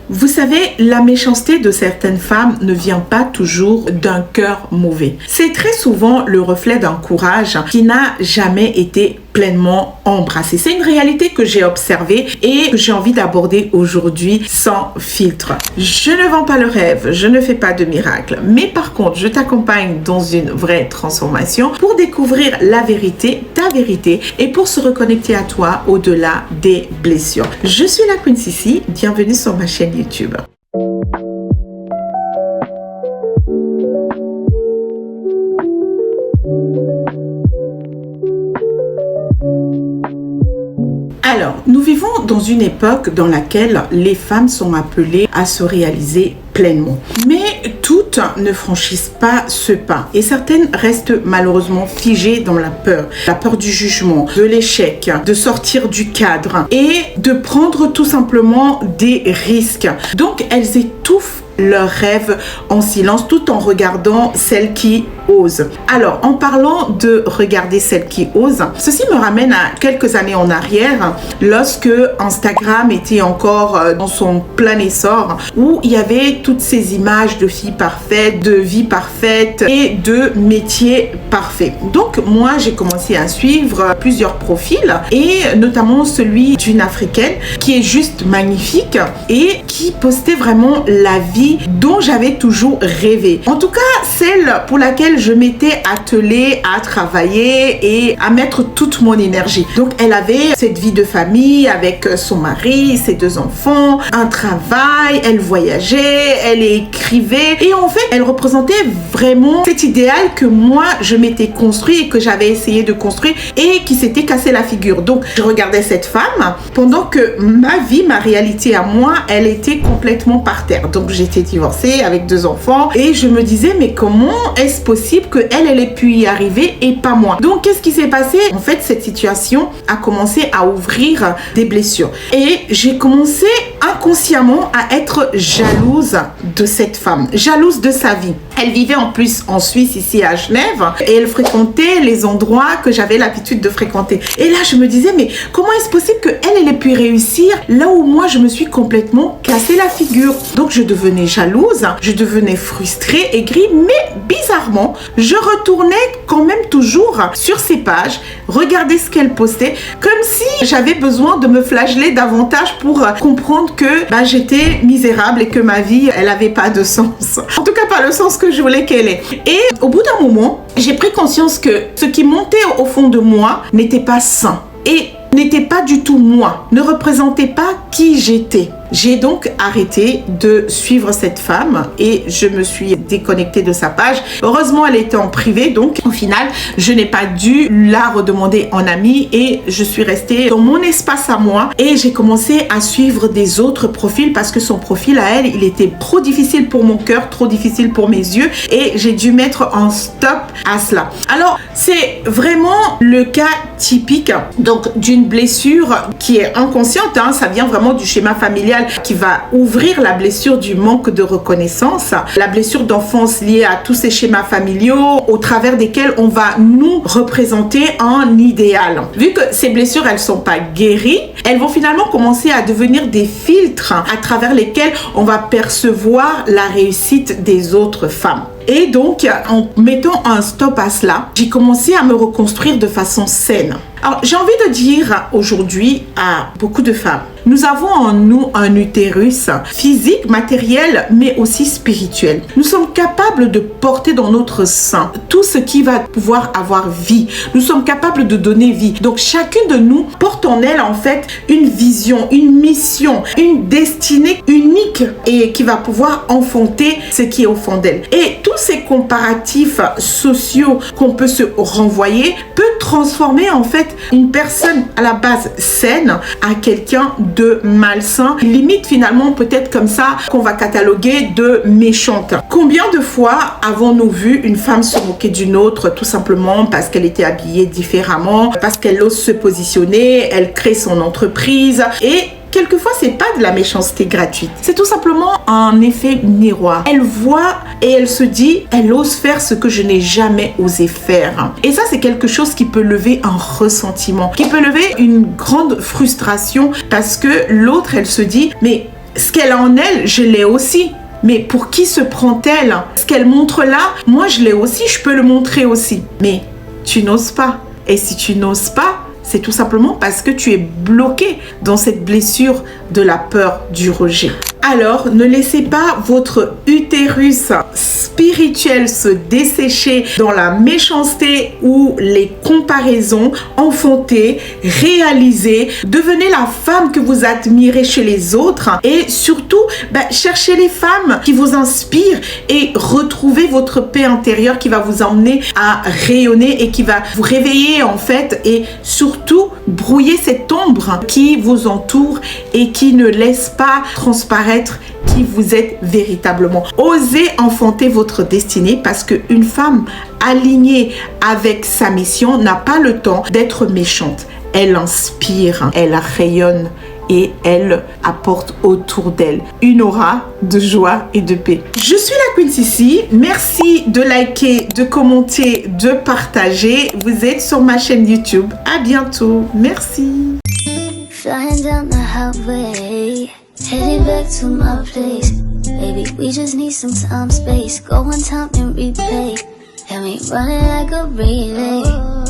Vous savez, la méchanceté de certaines femmes ne vient pas toujours d'un cœur mauvais. C'est très souvent le reflet d'un courage qui n'a jamais été pleinement embrassé. C'est une réalité que j'ai observée et que j'ai envie d'aborder aujourd'hui sans filtre. Je ne vends pas le rêve, je ne fais pas de miracle, mais par contre, je t'accompagne dans une vraie transformation pour découvrir la vérité, ta vérité, et pour se reconnecter à toi au-delà des blessures. Je suis la Queen Sissi, bienvenue sur ma chaîne YouTube. Alors, nous vivons dans une époque dans laquelle les femmes sont appelées à se réaliser pleinement. Mais toutes ne franchissent pas ce pas et certaines restent malheureusement figées dans la peur du jugement, de l'échec, de sortir du cadre et de prendre tout simplement des risques. Donc, elles étouffent leurs rêves en silence tout en regardant celles qui osent. Alors, en parlant de regarder celles qui osent, ceci me ramène à quelques années en arrière lorsque Instagram était encore dans son plein essor, où il y avait toutes ces images de filles parfaites, de vie parfaite et de métiers parfaits. Donc, moi, j'ai commencé à suivre plusieurs profils et notamment celui d'une Africaine qui est juste magnifique et qui postait vraiment la vie dont j'avais toujours rêvé. En tout cas, celle pour laquelle je m'étais attelée à travailler et à mettre toute mon énergie. Donc, elle avait cette vie de famille avec son mari, ses 2 enfants, un travail, elle voyageait, elle écrivait et en fait, elle représentait vraiment cet idéal que moi, je m'étais construit et que j'avais essayé de construire et qui s'était cassé la figure. Donc, je regardais cette femme pendant que ma vie, ma réalité à moi, elle était complètement par terre. Donc, j'étais divorcée avec 2 enfants et je me disais, mais comment est-ce possible que elle ait pu y arriver et pas moi? Donc, qu'est-ce qui s'est passé? En fait, cette situation a commencé à ouvrir des blessures et j'ai commencé inconsciemment à être jalouse de cette femme, jalouse de sa vie. Elle vivait en plus en Suisse, ici à Genève, et elle fréquentait les endroits que j'avais l'habitude de fréquenter. Et là, je me disais, mais comment est-ce possible qu'elle ait pu réussir là où moi, je me suis complètement cassé la figure? Donc, je devenais jalouse, je devenais frustrée, aigrie, mais bizarrement, je retournais quand même toujours sur ses pages, regarder ce qu'elle postait, comme si j'avais besoin de me flageller davantage pour comprendre que j'étais misérable et que ma vie, elle n'avait pas de sens. En tout cas, pas le sens que je voulais qu'elle ait. Et au bout d'un moment, j'ai pris conscience que ce qui montait au fond de moi n'était pas sain et n'était pas du tout moi, ne représentait pas qui j'étais. J'ai donc arrêté de suivre cette femme et je me suis déconnectée de sa page. Heureusement, elle était en privé, donc au final, je n'ai pas dû la redemander en amie et je suis restée dans mon espace à moi et j'ai commencé à suivre des autres profils parce que son profil à elle, il était trop difficile pour mon cœur, trop difficile pour mes yeux et j'ai dû mettre un stop à cela. Alors, c'est vraiment le cas typique donc d'une blessure qui est inconsciente, ça vient vraiment du schéma familial qui va ouvrir la blessure du manque de reconnaissance, la blessure d'enfance liée à tous ces schémas familiaux au travers desquels on va nous représenter un idéal. Vu que ces blessures, elles sont pas guéries, elles vont finalement commencer à devenir des filtres à travers lesquels on va percevoir la réussite des autres femmes. Et donc, en mettant un stop à cela, j'ai commencé à me reconstruire de façon saine. Alors, j'ai envie de dire aujourd'hui à beaucoup de femmes, nous avons en nous un utérus physique, matériel, mais aussi spirituel. Nous sommes capables de porter dans notre sein tout ce qui va pouvoir avoir vie. Nous sommes capables de donner vie. Donc, chacune de nous porte en elle, en fait, une vision, une mission, une destinée unique et qui va pouvoir enfanter ce qui est au fond d'elle. Et tous ces comparatifs sociaux qu'on peut se renvoyer peut transformer, en fait, une personne à la base saine à quelqu'un de malsain, limite finalement peut-être comme ça qu'on va cataloguer de méchante. Combien de fois avons-nous vu une femme se moquer d'une autre tout simplement parce qu'elle était habillée différemment, parce qu'elle ose se positionner, elle crée son entreprise et quelquefois, c'est pas de la méchanceté gratuite. C'est tout simplement un effet miroir. Elle voit et elle se dit, elle ose faire ce que je n'ai jamais osé faire. Et ça, c'est quelque chose qui peut lever un ressentiment, qui peut lever une grande frustration parce que l'autre, elle se dit, mais Ce qu'elle a en elle, je l'ai aussi. Mais pour qui se prend-elle? Ce qu'elle montre là, moi je l'ai aussi, je peux le montrer aussi. Mais tu n'oses pas. Et si tu n'oses pas, c'est tout simplement parce que tu es bloqué dans cette blessure de la peur du rejet. Alors, ne laissez pas votre utérus spirituel se dessécher dans la méchanceté ou les comparaisons. Enfantez, réalisez, devenez la femme que vous admirez chez les autres et surtout, cherchez les femmes qui vous inspirent et retrouvez votre paix intérieure qui va vous emmener à rayonner et qui va vous réveiller en fait et surtout brouiller cette ombre qui vous entoure et qui ne laisse pas transparaître qui vous êtes véritablement. Osez enfanter votre destinée parce qu'une femme alignée avec sa mission n'a pas le temps d'être méchante. Elle inspire, elle rayonne et elle apporte autour d'elle une aura de joie et de paix. Je suis la Queen Sissi. Merci de liker, de commenter, de partager. Vous êtes sur ma chaîne YouTube. À bientôt. Merci. Flying down the highway, heading back to my place. Baby, we just need some time, space. Go on time and replay. Got me running like a relay.